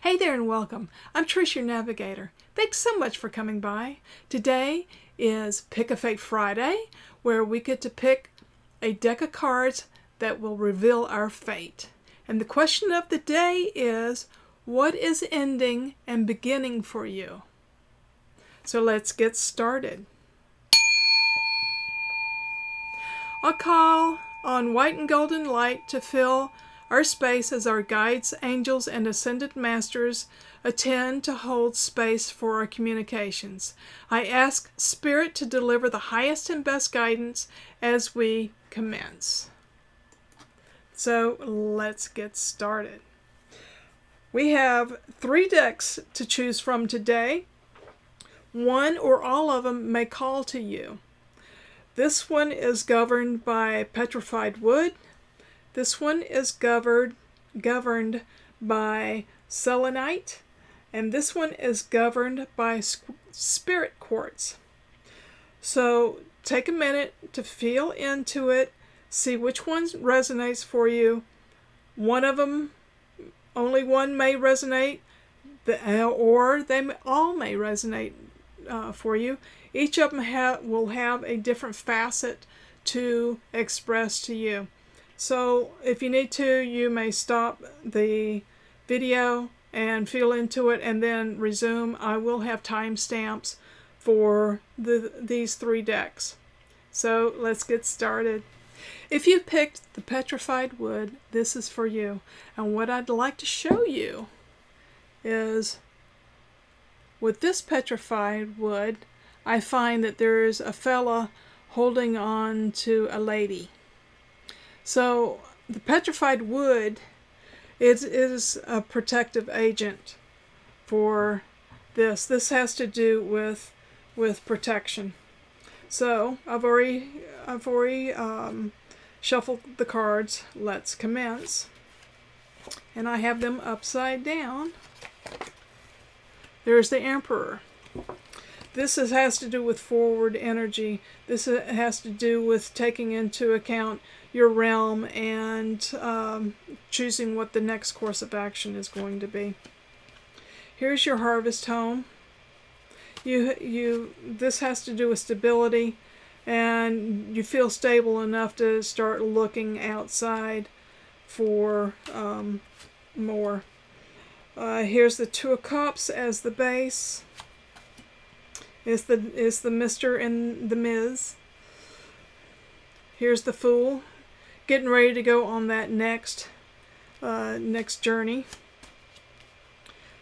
Hey there and welcome. I'm Trish, your navigator. Thanks so much for coming by. Today is Pick a Fate Friday, where we get to pick a deck of cards that will reveal our fate. And the question of the day is, what is ending and beginning for you? So let's get started. I'll call on white and golden light to fill our space as our guides, angels, and ascended masters attend to hold space for our communications. I ask Spirit to deliver the highest and best guidance as we commence. So let's get started. We have 3 decks to choose from today. One or all of them may call to you. This one is governed by Petrified wood. This one is governed by Selenite, and this one is governed by Spirit Quartz. So take a minute to feel into it, see which one resonates for you. One of them, only one may resonate, or they all may resonate for you. Each of them will have a different facet to express to you. So if you need to, you may stop the video and feel into it and then resume. I will have timestamps for these 3 decks. So let's get started. If you picked the Petrified wood, this is for you. And what I'd like to show you is, with this Petrified wood, I find that there's a fella holding on to a lady. So the Petrified wood is a protective agent for this. This has to do with protection. So I've already shuffled the cards. Let's commence. And I have them upside down. There's the Emperor. This has to do with forward energy. This has to do with taking into account your realm and choosing what the next course of action is going to be. Here's your harvest home. This has to do with stability, and you feel stable enough to start looking outside for more. Here's the 2 of Cups as the base. It's the Mr. and the Ms. Here's the Fool, getting ready to go on that next journey.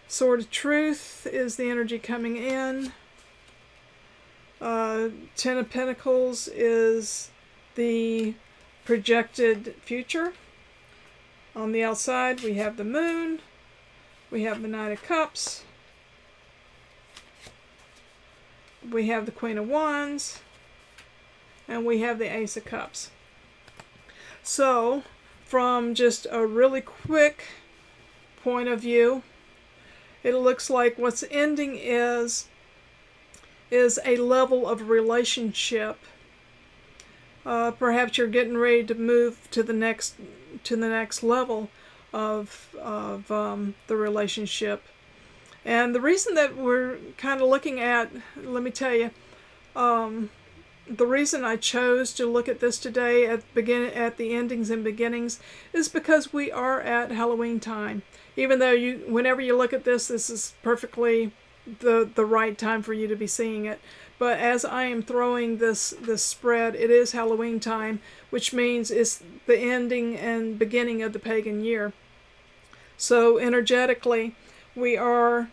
Sword of Truth is the energy coming in. 10 of Pentacles is the projected future. On the outside, we have the Moon. We have the Knight of Cups. We have the Queen of Wands, and we have the Ace of Cups. So, from just a really quick point of view, it looks like what's ending is a level of relationship. Perhaps you're getting ready to move to the next level of the relationship. And the reason that we're kind of looking at, let me tell you, the reason I chose to look at this today at the endings and beginnings is because we are at Halloween time. Even though whenever you look at this is perfectly the right time for you to be seeing it. But as I am throwing this spread, it is Halloween time, which means it's the ending and beginning of the pagan year. So energetically, we are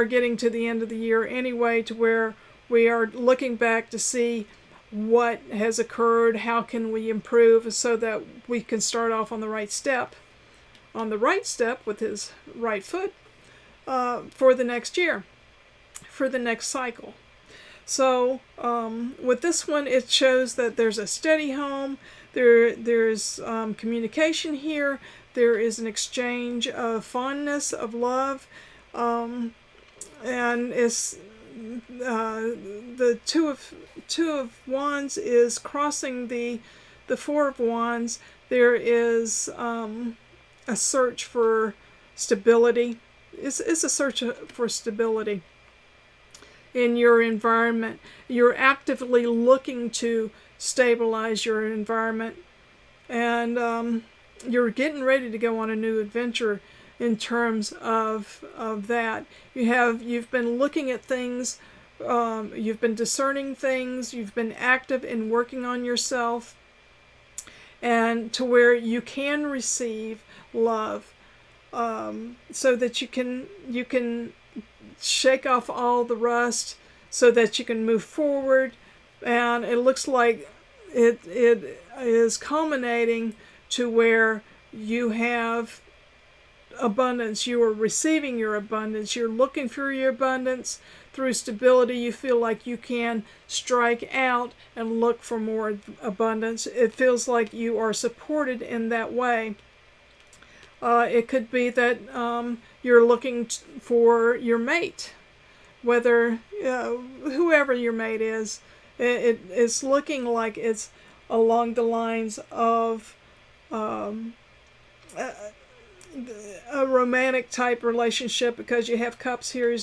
getting to the end of the year anyway, to where we are looking back to see what has occurred, how can we improve so that we can start off on the right step with his right foot for the next year, for the next cycle. So with this one, it shows that there's a steady home, there's communication here, there is an exchange of fondness, of love, and it's the two of Wands is crossing the 4 of Wands. There is a search for stability, it's a search for stability in your environment. You're actively looking to stabilize your environment, and you're getting ready to go on a new adventure in terms of that. You've been looking at things, you've been discerning things, you've been active in working on yourself, and to where you can receive love, so that you can shake off all the rust, so that you can move forward. And it looks like it is culminating to where you have abundance. You are receiving your abundance. You're looking for your abundance. Through stability, you feel like you can strike out and look for more abundance. It feels like you are supported in that way. It could be that you're looking for your mate, whether whoever your mate is. It's looking like it's along the lines of a romantic type relationship, because you have cups here.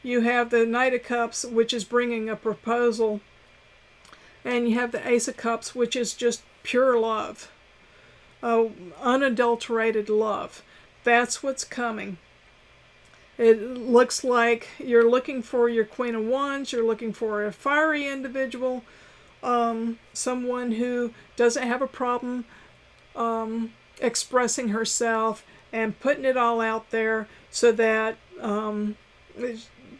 You have the Knight of Cups, which is bringing a proposal, and you have the Ace of Cups, which is just pure love, unadulterated love. That's what's coming. It looks like you're looking for your Queen of Wands. You're looking for a fiery individual, someone who doesn't have a problem expressing herself and putting it all out there, so that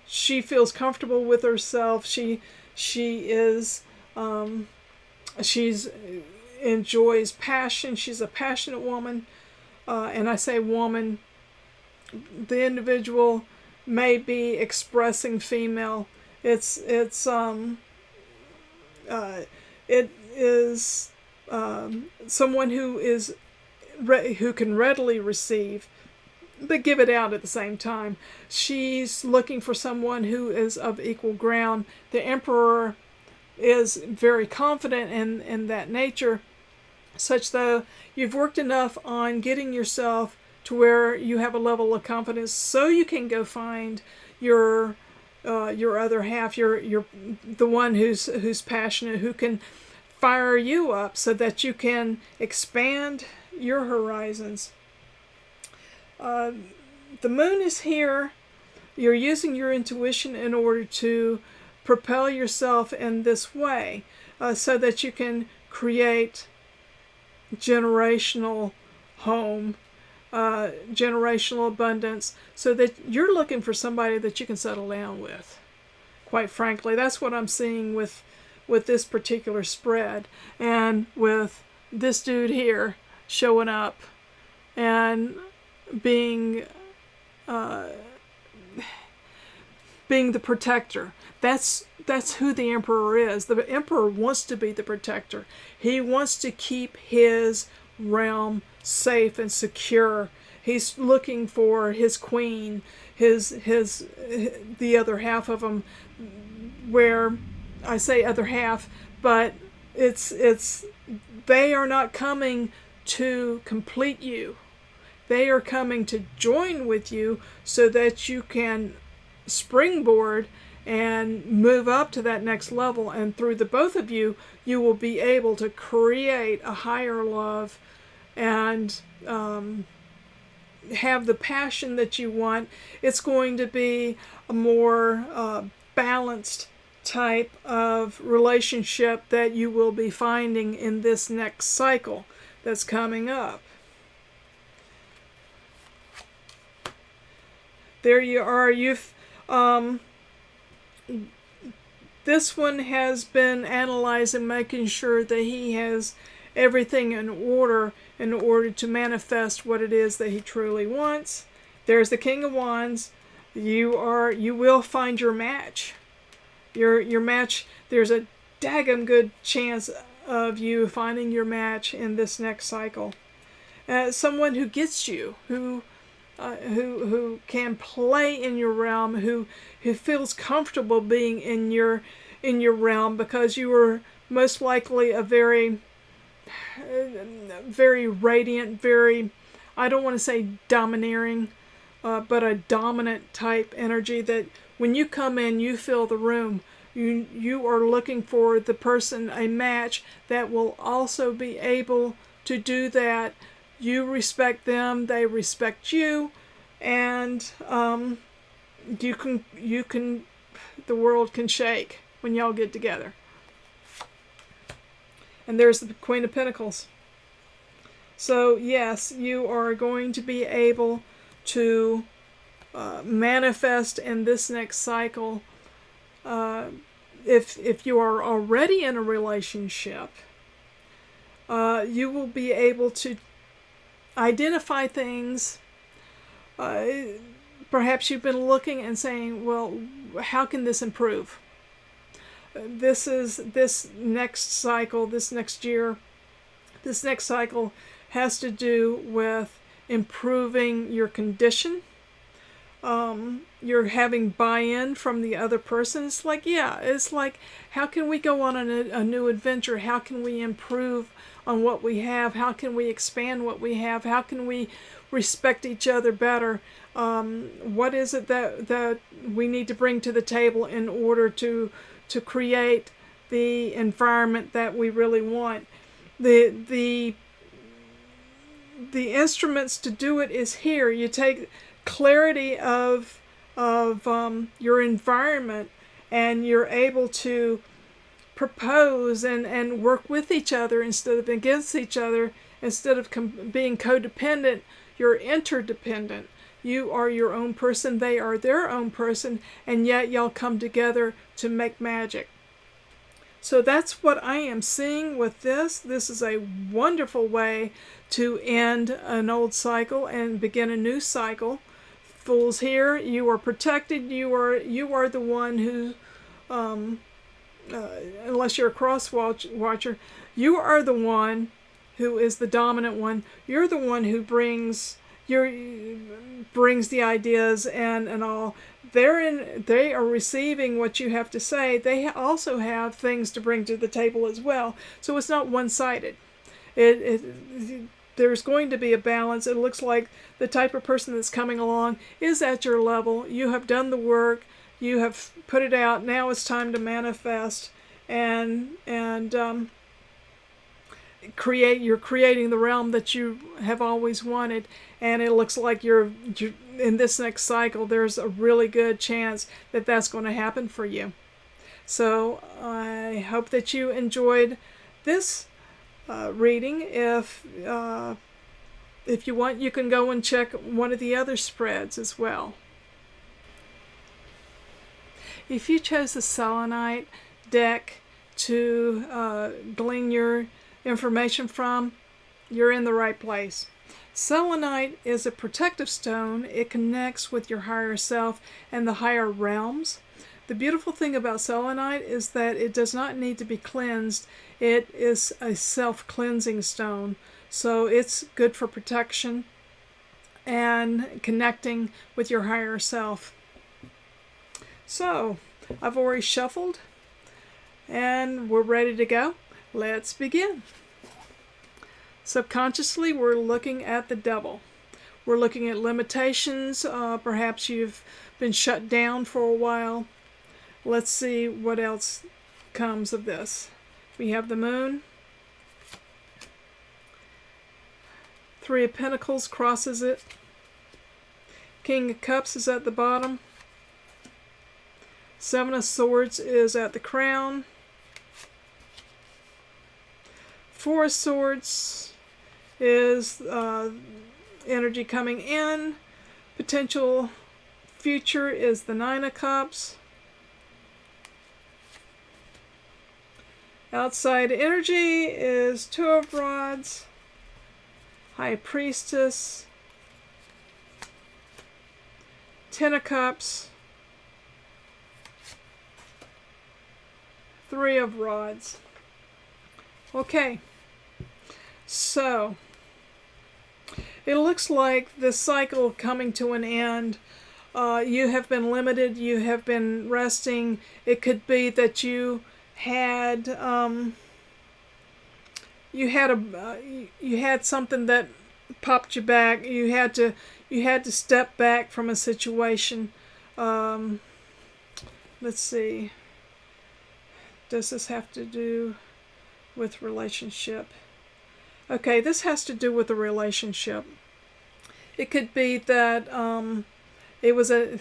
she feels comfortable with herself. She enjoys passion. She's a passionate woman, and I say woman. The individual may be expressing female. It is someone who can readily receive, but give it out at the same time. She's looking for someone who is of equal ground. The Emperor is very confident in that nature, such that you've worked enough on getting yourself to where you have a level of confidence, so you can go find your other half, your the one who's passionate, who can fire you up, so that you can expand your horizons. The moon is here. You're using your intuition in order to propel yourself in this way, so that you can create generational home, generational abundance, so that you're looking for somebody that you can settle down with. Quite frankly, that's what I'm seeing with this particular spread, and with this dude here showing up and being the protector. That's who the Emperor is. The Emperor wants to be the protector. He wants to keep his realm safe and secure. He's looking for his queen, the other half of him. Where I say other half, but they are not coming to complete you. They are coming to join with you, so that you can springboard and move up to that next level. And through the both of you, you will be able to create a higher love, and have the passion that you want. It's going to be a more balanced type of relationship that you will be finding in this next cycle that's coming up. There you are. This one has been analyzing, making sure that he has everything in order to manifest what it is that he truly wants. There's the King of Wands. You will find your match. Your match. There's a daggum good chance of you finding your match in this next cycle. Someone who gets you, who can play in your realm, who feels comfortable being in your realm, because you are most likely a very radiant, very, I don't want to say domineering, but a dominant type energy that when you come in, you fill the room. You are looking for the person, a match that will also be able to do that. You respect them, they respect you, and you can, the world can shake when y'all get together. And there's the Queen of Pentacles. So yes, you are going to be able to manifest in this next cycle. If you are already in a relationship, you will be able to identify things. Perhaps you've been looking and saying, well, how can this improve? This next cycle, this next year, this next cycle has to do with improving your condition. You're having buy-in from the other person. It's like, how can we go on a new adventure? How can we improve on what we have? How can we expand what we have? How can we respect each other better? What is it that we need to bring to the table in order to create the environment that we really want? The instruments to do it is here. You take clarity of your environment, and you're able to propose and work with each other instead of against each other. Instead of being codependent, you're interdependent. You are your own person, they are their own person, and yet y'all come together to make magic. So that's what I am seeing with this. This is a wonderful way to end an old cycle and begin a new cycle. Fools here, you are protected. You are the one who, unless you're a cross watcher, you are the one who is the dominant one. You're the one who brings the ideas and all. They are receiving what you have to say. They also have things to bring to the table as well. So it's not one-sided. There's going to be a balance. It looks like the type of person that's coming along is at your level. You have done the work. You have put it out. Now it's time to manifest and create. You're creating the realm that you have always wanted. And it looks like you're in this next cycle. There's a really good chance that that's going to happen for you. So I hope that you enjoyed this reading. If you want, you can go and check one of the other spreads as well. If you chose the Selenite deck to glean your information from, you're in the right place. Selenite is a protective stone. It connects with your higher self and the higher realms. The beautiful thing about selenite is that it does not need to be cleansed. It is a self-cleansing stone. So it's good for protection and connecting with your higher self. So I've already shuffled and we're ready to go. Let's begin. Subconsciously, we're looking at the devil. We're looking at limitations. Perhaps you've been shut down for a while. Let's see what else comes of this. We have the moon. Three of Pentacles crosses it. King of Cups is at the bottom. Seven of Swords is at the crown. Four of Swords is energy coming in. Potential future is the Nine of Cups. Outside energy is Two of Rods. High Priestess. Ten of Cups. Three of Rods. Okay. So, it looks like the cycle coming to an end. You have been limited. You have been resting. It could be that you had something that popped you back. You had to step back from a situation. Let's see. Does this have to do with relationship? Okay, this has to do with a relationship. It could be that it was a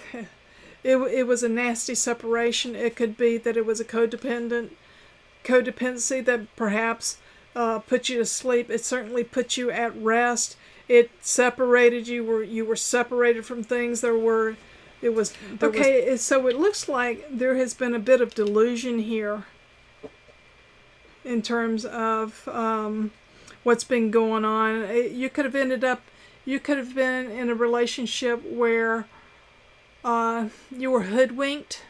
nasty separation. It could be that it was a codependency that perhaps put you to sleep. It certainly put you at rest. It separated you. You were separated from things. So it looks like there has been a bit of delusion here in terms of what's been going on. You could have been in a relationship where you were hoodwinked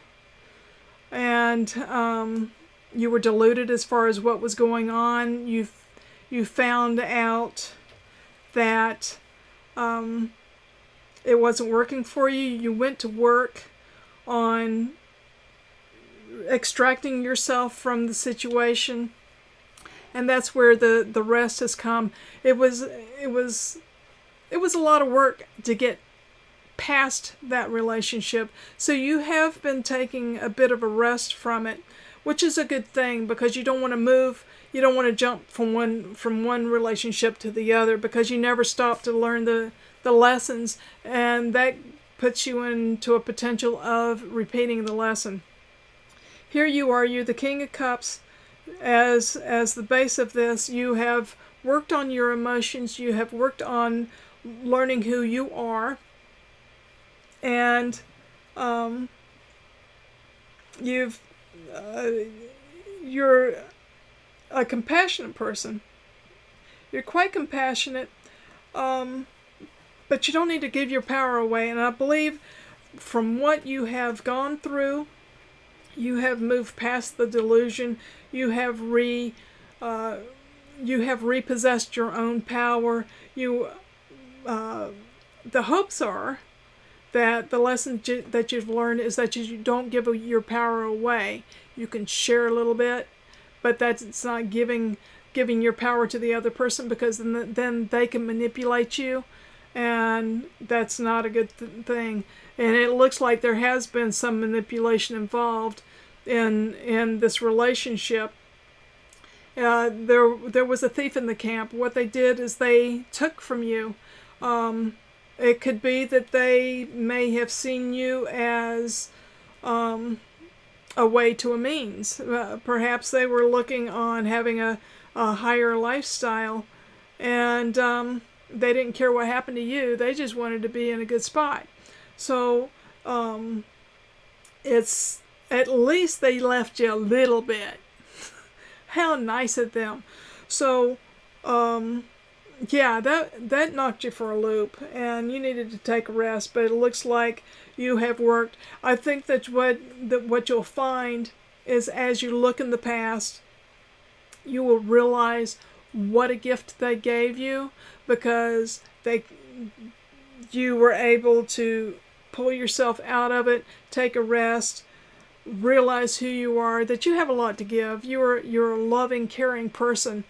and you were deluded as far as what was going on. You found out that it wasn't working for you. You went to work on extracting yourself from the situation, and that's where the rest has come. It was a lot of work to get past that relationship. So you have been taking a bit of a rest from it, which is a good thing, because you don't want to move. You don't want to jump from one relationship to the other, because you never stop to learn the lessons, and that puts you into a potential of repeating the lesson. Here you are, you're the King of Cups. As the base of this, you have worked on your emotions. You have worked on learning who you are, and you're a compassionate person. You're quite compassionate, but you don't need to give your power away. And I believe from what you have gone through, you have moved past the delusion. You have repossessed your own power. The hopes are that the lesson that you've learned is that you don't give your power away. You can share a little bit, but it's not giving your power to the other person, because then they can manipulate you, and that's not a good thing. And it looks like there has been some manipulation involved in this relationship. There was a thief in the camp. What they did is they took from you. It could be that they may have seen you as a way to a means. Perhaps they were looking on having a higher lifestyle, and they didn't care what happened to you. They just wanted to be in a good spot. So it's at least they left you a little bit. How nice of them. So yeah, that knocked you for a loop, and you needed to take a rest. But it looks like you have worked. I think that what you'll find is, as you look in the past, you will realize what a gift they gave you, because you were able to pull yourself out of it, take a rest, realize who you are, that you have a lot to give. You're a loving, caring person,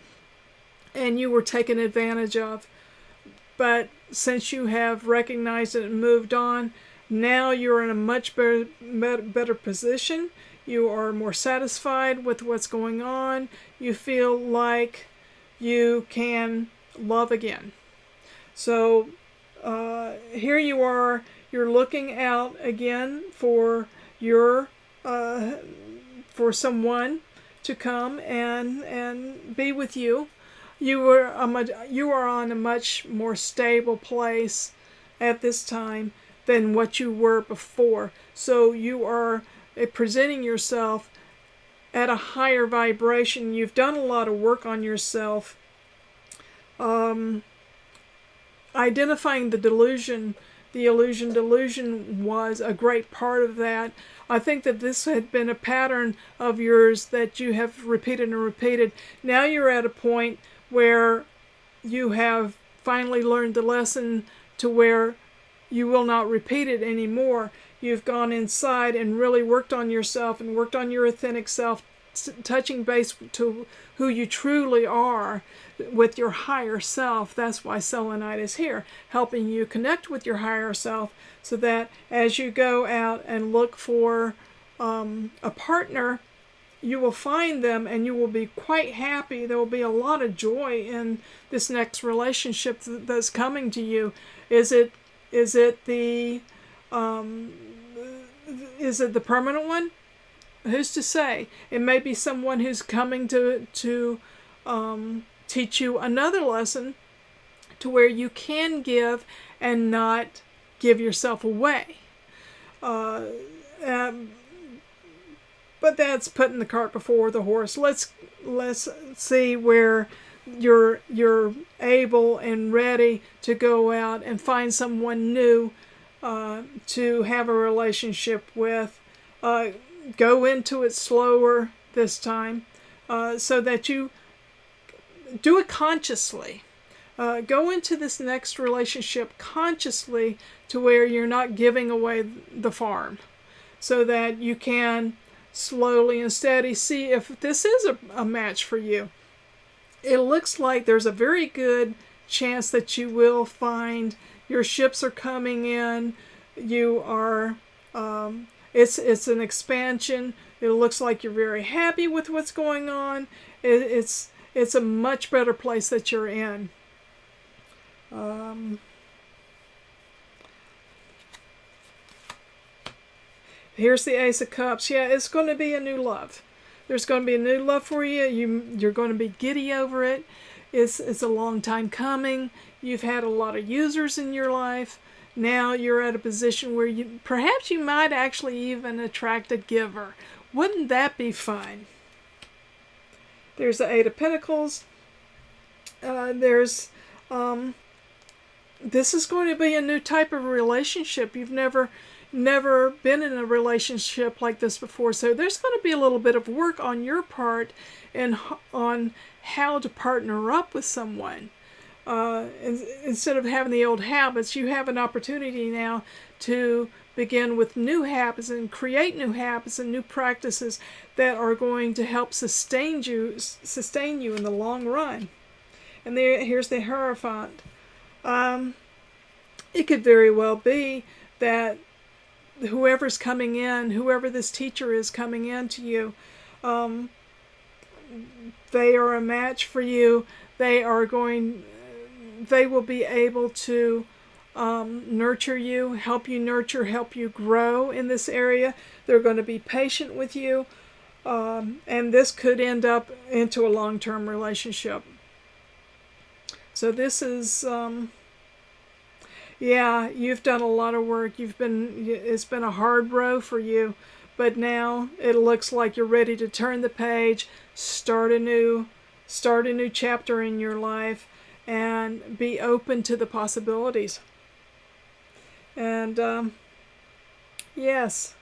and you were taken advantage of. But since you have recognized it and moved on, now you're in a much better position. You are more satisfied with what's going on. You feel like you can love again. So here you are. You're looking out again for for someone to come and be with you. You are on a much more stable place at this time than what you were before. So you are presenting yourself at a higher vibration. You've done a lot of work on yourself. Identifying the delusion was a great part of that. I think that this had been a pattern of yours that you have repeated and repeated. Now you're at a point where you have finally learned the lesson to where you will not repeat it anymore. You've gone inside and really worked on yourself and worked on your authentic self touching base to who you truly are with your higher self. That's why selenite is here, helping you connect with your higher self, so that as you go out and look for a partner, you will find them and you will be quite happy. There will be a lot of joy in this next relationship that's coming to you. Is it the permanent one? Who's to say? It may be someone who's coming to teach you another lesson, to where you can give and not give yourself away. But that's putting the cart before the horse. Let's see where you're able and ready to go out and find someone new to have a relationship with. Go into it slower this time, so that you do it consciously. Go into this next relationship consciously, to where you're not giving away the farm, so that you can slowly and steady see if this is a match for you. It looks like there's a very good chance that you will find. Your ships are coming in. You are it's an expansion. It looks like you're very happy with what's going on. It's a much better place that you're in. Here's the Ace of Cups. Yeah, it's going to be a new love. There's going to be a new love for you. You're going to be giddy over it. It's a long time coming. You've had a lot of users in your life. Now you're at a position where perhaps you might actually even attract a giver. Wouldn't that be fun? There's the Eight of Pentacles. This is going to be a new type of relationship. You've never been in a relationship like this before, so there's going to be a little bit of work on your part and on how to partner up with someone. Instead of having the old habits, you have an opportunity now to begin with new habits and create new habits and new practices that are going to help sustain you in the long run. And here's the Hierophant. It could very well be that whoever's coming in, whoever this teacher is coming in to you, they are a match for you. They will be able to nurture you, help you grow in this area. They're going to be patient with you, and this could end up into a long-term relationship. So this is, you've done a lot of work. It's been a hard row for you, but now it looks like you're ready to turn the page, start a new chapter in your life, and be open to the possibilities. And yes,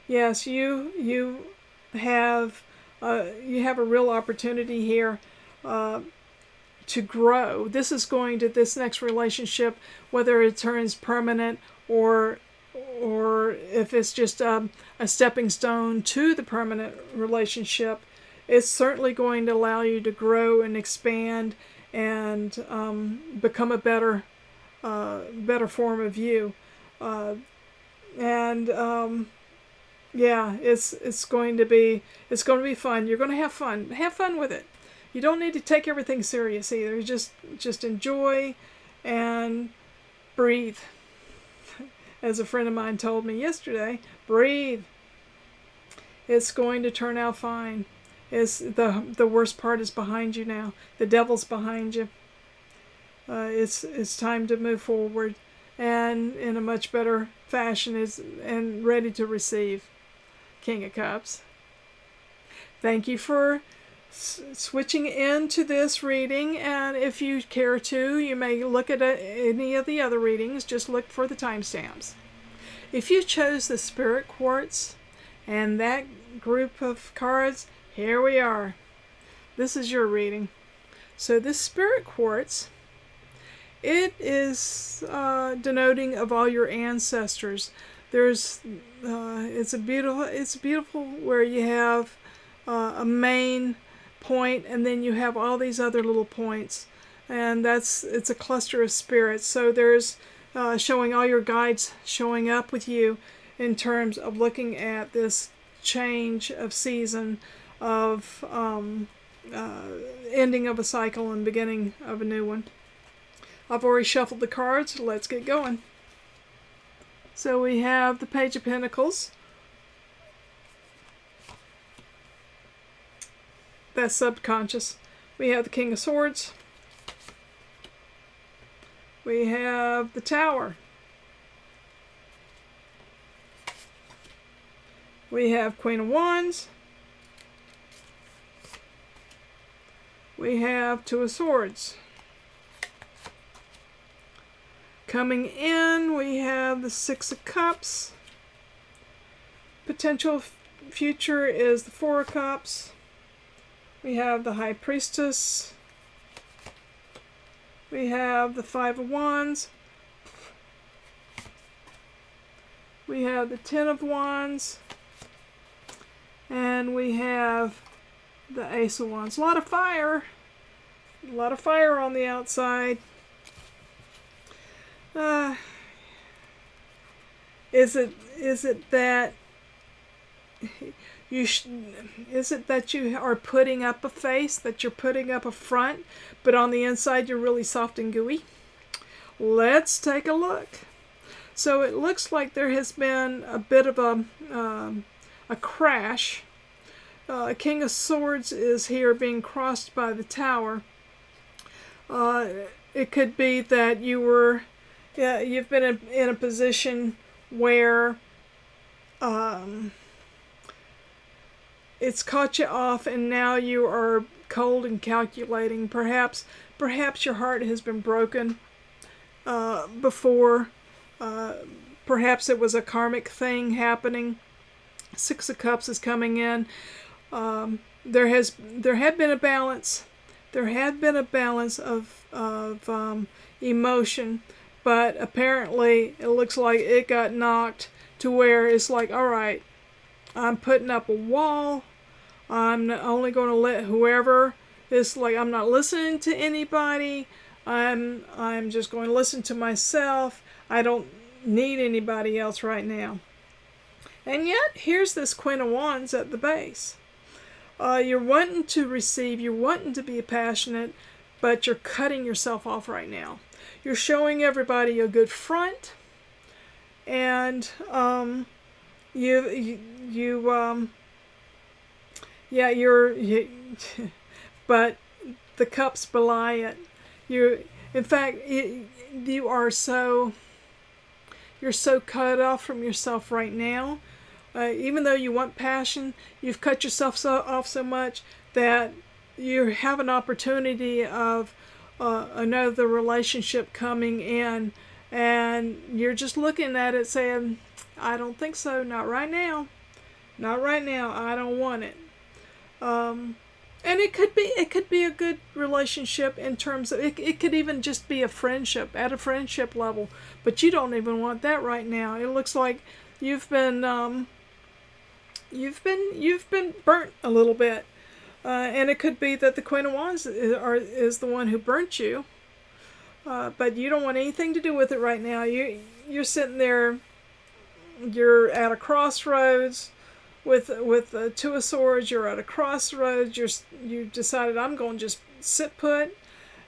you have a real opportunity here to grow. This next relationship, whether it turns permanent or if it's just a stepping stone to the permanent relationship, it's certainly going to allow you to grow and expand and become a better form of you. It's going to be fun. You're going to have fun. Have fun with it. You don't need to take everything serious either. Just enjoy and breathe. As a friend of mine told me yesterday, breathe. It's going to turn out fine. The worst part is behind you now. The devil's behind you. It's time to move forward and in a much better fashion and ready to receive. King of Cups. Thank you for switching into this reading, and if you care to, you may look at any of the other readings. Just look for the timestamps. If you chose the Spirit Quartz and that group of cards, here we are. This is your reading. So this Spirit Quartz, it is denoting of all your ancestors. It's beautiful where you have a main point, and then you have all these other little points, and it's a cluster of spirits. So there's showing all your guides showing up with you in terms of looking at this change of season, of ending of a cycle and beginning of a new one. I've already shuffled the cards. Let's get going. So we have the Page of Pentacles. That's subconscious. We have the King of Swords. We have the Tower. We have Queen of Wands. We have Two of Swords. Coming in, we have the Six of Cups. Potential future is the Four of Cups. We have the High Priestess. We have the Five of Wands. We have the Ten of Wands. And we have the Ace of Wands. A lot of fire. A lot of fire on the outside. Is it that you are putting up a face, that you're putting up a front, but on the inside you're really soft and gooey? Let's take a look. So it looks like there has been a bit of a crash. King of Swords is here being crossed by the Tower. It could be that you've been in a position where it's caught you off, and now you are cold and calculating. Perhaps your heart has been broken before. Perhaps it was a karmic thing happening. Six of Cups is coming in. There had been a balance. There had been a balance of emotion, but apparently it looks like it got knocked to where it's like, all right, I'm putting up a wall. I'm only going to let whoever. It's like I'm not listening to anybody. I'm just going to listen to myself. I don't need anybody else right now. And yet, here's this Queen of Wands at the base. You're wanting to receive, you're wanting to be passionate, but you're cutting yourself off right now. You're showing everybody a good front, and but the cups belie it. In fact, you're so cut off from yourself right now. Even though you want passion, you've cut yourself off so much that you have an opportunity of another relationship coming in, and you're just looking at it saying, I don't think so, not right now. Not right now, I don't want it. And it could be a good relationship in terms of, it could even just be a friendship, at a friendship level, but you don't even want that right now. It looks like you've been burnt a little bit, and it could be that the Queen of Wands is the one who burnt you, but you don't want anything to do with it right now. You're sitting there, you're at a crossroads with the Two of Swords. You're at a crossroads. You decided, I'm going to just sit put,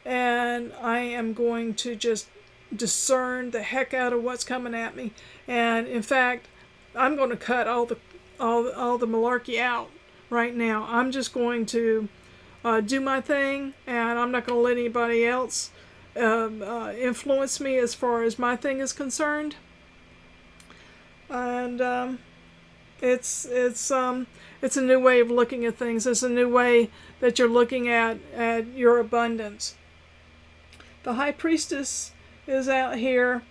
and I am going to just discern the heck out of what's coming at me, and in fact, I'm going to cut all the malarkey out right now. I'm just going to do my thing, and I'm not going to let anybody else influence me as far as my thing is concerned. And it's a new way of looking at things. It's a new way that you're looking at your abundance. The High Priestess is out here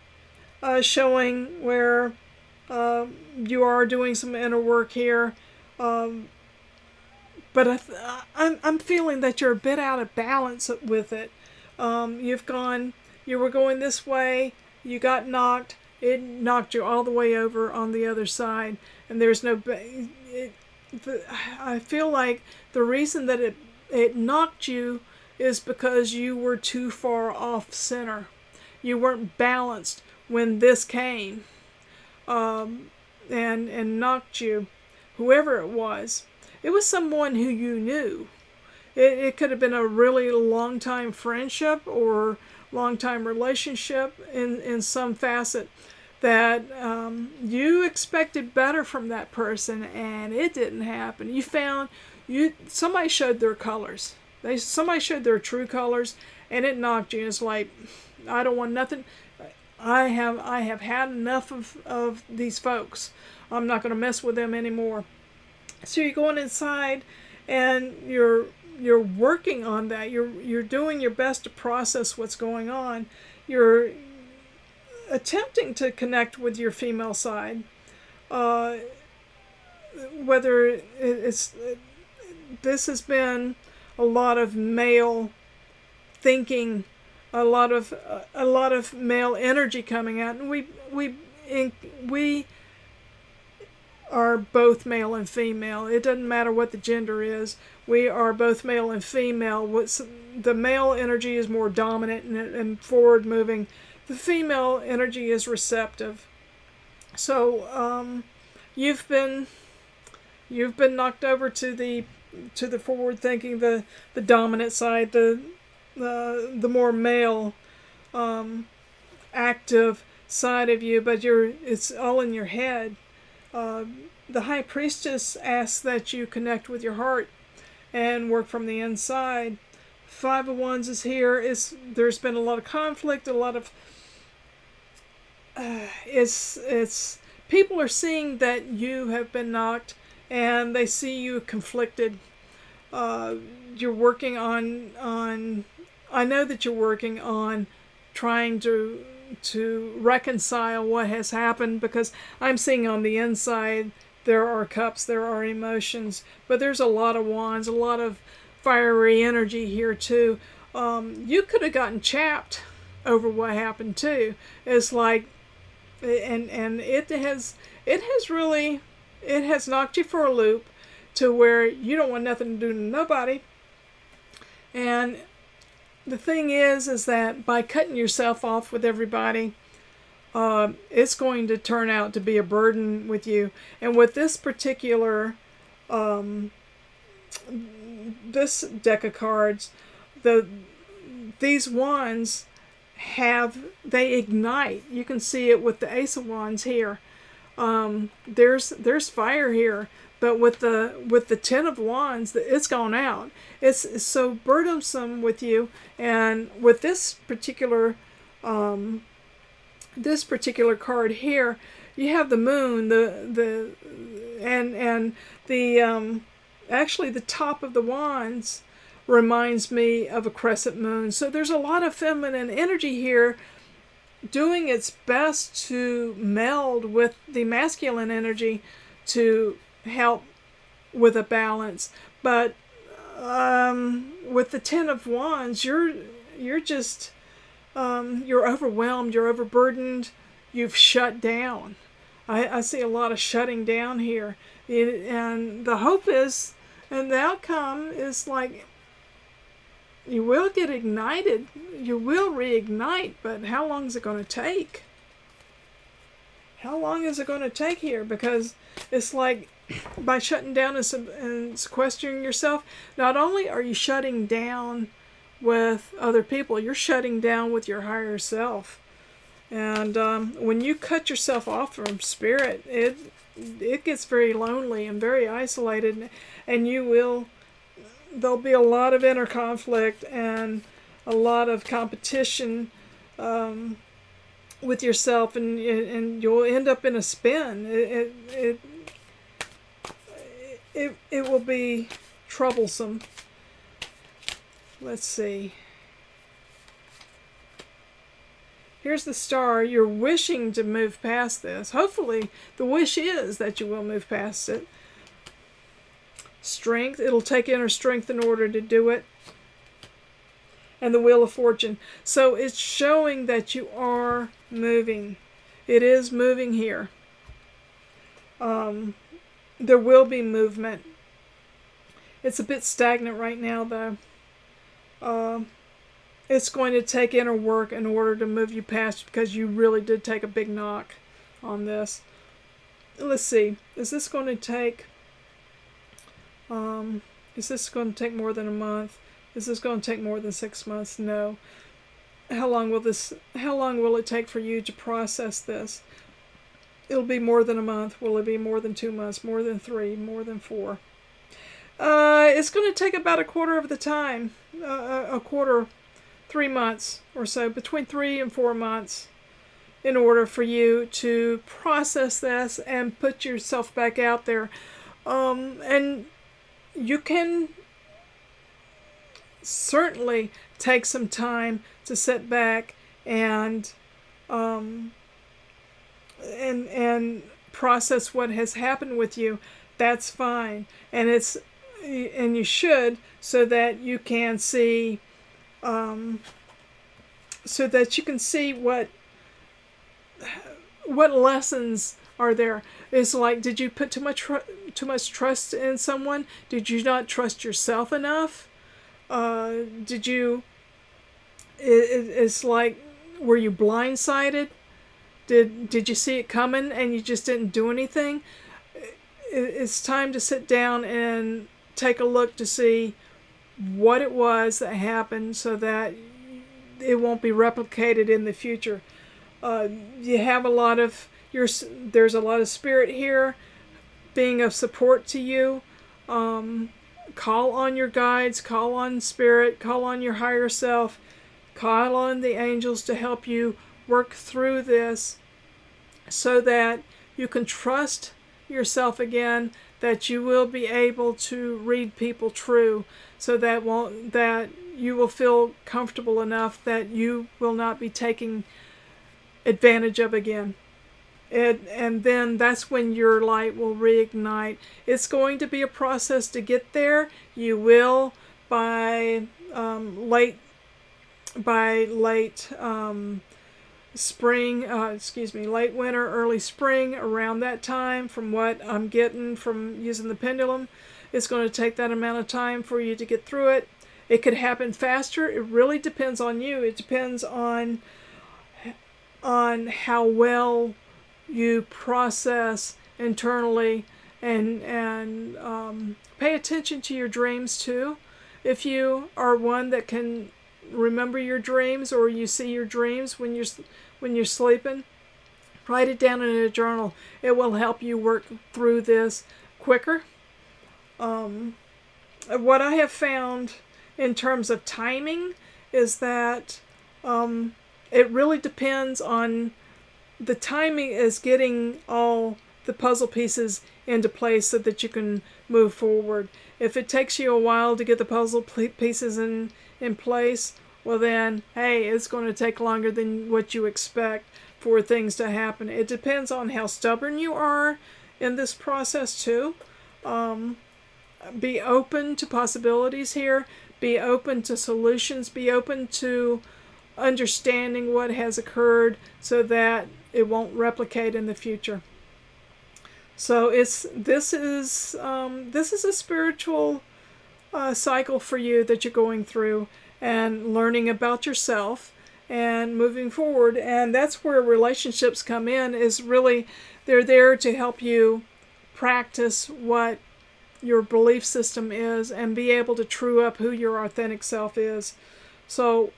showing where you are doing some inner work here, but I'm feeling that you're a bit out of balance with it. You were going this way, you got knocked, it knocked you all the way over on the other side, and there's no, I feel like the reason that it knocked you is because you were too far off center. You weren't balanced when this came, and knocked you. Whoever it was someone who you knew. It could have been a really long time friendship or long time relationship in some facet that you expected better from that person, and it didn't happen. Somebody showed their colors. Somebody showed their true colors, and it knocked you. It's like, I don't want nothing. I have had enough of these folks. I'm not going to mess with them anymore. So you're going inside, and you're working on that. You're doing your best to process what's going on. You're attempting to connect with your female side, whether this has been a lot of male thinking, a lot of male energy coming out, and we are both male and female. It doesn't matter what the gender is. We are both male and female. The male energy is more dominant and forward moving. The female energy is receptive. So you've been knocked over to the forward thinking, the dominant side, the more male active side of you, but it's all in your head. The High Priestess asks that you connect with your heart and work from the inside. Five of Wands is here. There's been a lot of conflict, a lot of it's people are seeing that you have been knocked, and they see you conflicted. You're working on I know that you're working on trying to reconcile what has happened, because I'm seeing on the inside there are cups, there are emotions, but there's a lot of wands, a lot of fiery energy here too. You could have gotten chapped over what happened too. It's like, and it has knocked you for a loop to where you don't want nothing to do to nobody. And the thing is that by cutting yourself off with everybody, it's going to turn out to be a burden with you. And with this particular, this deck of cards, these wands they ignite. You can see it with the Ace of Wands here. There's fire here. But with the Ten of Wands, it's gone out. It's so burdensome with you, and with this particular card here, you have the Moon, actually the top of the Wands reminds me of a crescent moon. So there's a lot of feminine energy here, doing its best to meld with the masculine energy to help with a balance. But with the Ten of Wands, you're just you're overwhelmed, you're overburdened, you've shut down. I see a lot of shutting down here, and the hope is, and the outcome is like, you will get ignited, you will reignite, but how long is it going to take? How long is it going to take here? Because it's like, by shutting down and sequestering yourself, not only are you shutting down with other people, you're shutting down with your higher self. And when you cut yourself off from spirit, it gets very lonely and very isolated, and there'll be a lot of inner conflict and a lot of competition with yourself, and you'll end up in a spin. It will be troublesome. Let's see. Here's the Star. You're wishing to move past this. Hopefully, the wish is that you will move past it. Strength. It'll take inner strength in order to do it. And the Wheel of Fortune. So it's showing that you are moving. It is moving here. there will be movement. It's a bit stagnant right now, though. It's going to take inner work in order to move you past, because you really did take a big knock on this. Let's see. Is this going to take more than a month? Is this going to take more than 6 months? No. How long will it take for you to process this? It'll be more than a month. Will it be more than 2 months? More than 3? More than 4? It's going to take about a quarter of the time. 3 months or so, between 3 and 4 months, in order for you to process this and put yourself back out there. And you can certainly take some time to sit back and process what has happened with you. That's fine, and you should, so that you can see what lessons are there. It's like, did you put too much trust in someone? Did you not trust yourself enough? It's like, were you blindsided? Did you see it coming and you just didn't do anything? It's time to sit down and take a look to see what it was that happened, so that it won't be replicated in the future. You have there's a lot of spirit here being of support to you. Call on your guides, call on spirit, call on your higher self, call on the angels to help you work through this, so that you can trust yourself again, that you will be able to read people true, so that you will feel comfortable enough that you will not be taking advantage of again. And then that's when your light will reignite. It's going to be a process to get there. You will, by late late winter, early spring, around that time, from what I'm getting from using the pendulum. It's going to take that amount of time for you to get through it. It could happen faster. It really depends on you. It depends on how well you process internally, and pay attention to your dreams too. If you are one that can remember your dreams, or you see your dreams when you're sleeping, write it down in a journal. It will help you work through this quicker. What I have found in terms of timing is that it really depends on the timing, is getting all the puzzle pieces into place so that you can move forward. If it takes you a while to get the puzzle pieces in place, well then, hey, it's going to take longer than what you expect for things to happen. It depends on how stubborn you are in this process too. Be open to possibilities here. Be open to solutions. Be open to understanding what has occurred, so that it won't replicate in the future. So this is a spiritual cycle for you that you're going through, and learning about yourself and moving forward. And that's where relationships come in. Is really, they're there to help you practice what your belief system is, and be able to true up who your authentic self is. So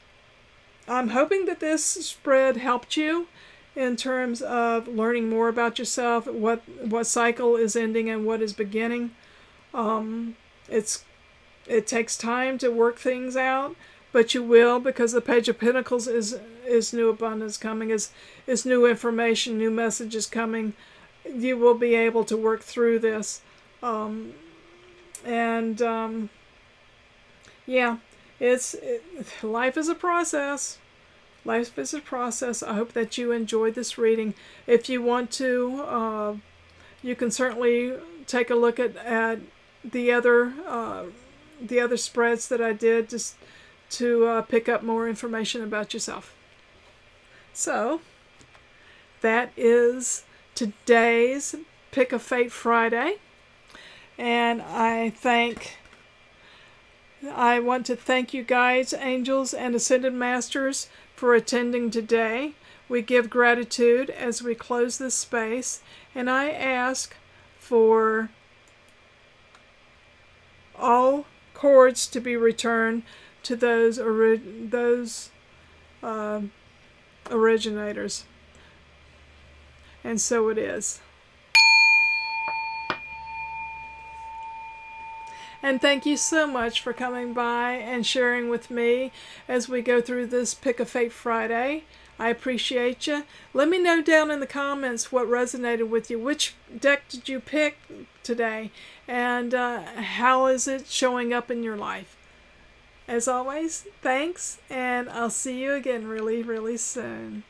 I'm hoping that this spread helped you in terms of learning more about yourself, what cycle is ending and what is beginning. It takes time to work things out, but you will, because the Page of Pentacles is new abundance coming, is new information, new messages coming. You will be able to work through this. Life is a process. Life is a process. I hope that you enjoyed this reading. If you want to, you can certainly take a look at the other spreads that I did, just to pick up more information about yourself. So that is today's Pick a Fate Friday. And I want to thank you guides, angels, and ascended masters for attending today. We give gratitude as we close this space, and I ask for all cords to be returned to those originators. And so it is. And thank you so much for coming by and sharing with me as we go through this Pick a Fate Friday. I appreciate you. Let me know down in the comments what resonated with you. Which deck did you pick today? And how is it showing up in your life? As always, thanks, and I'll see you again really, really soon.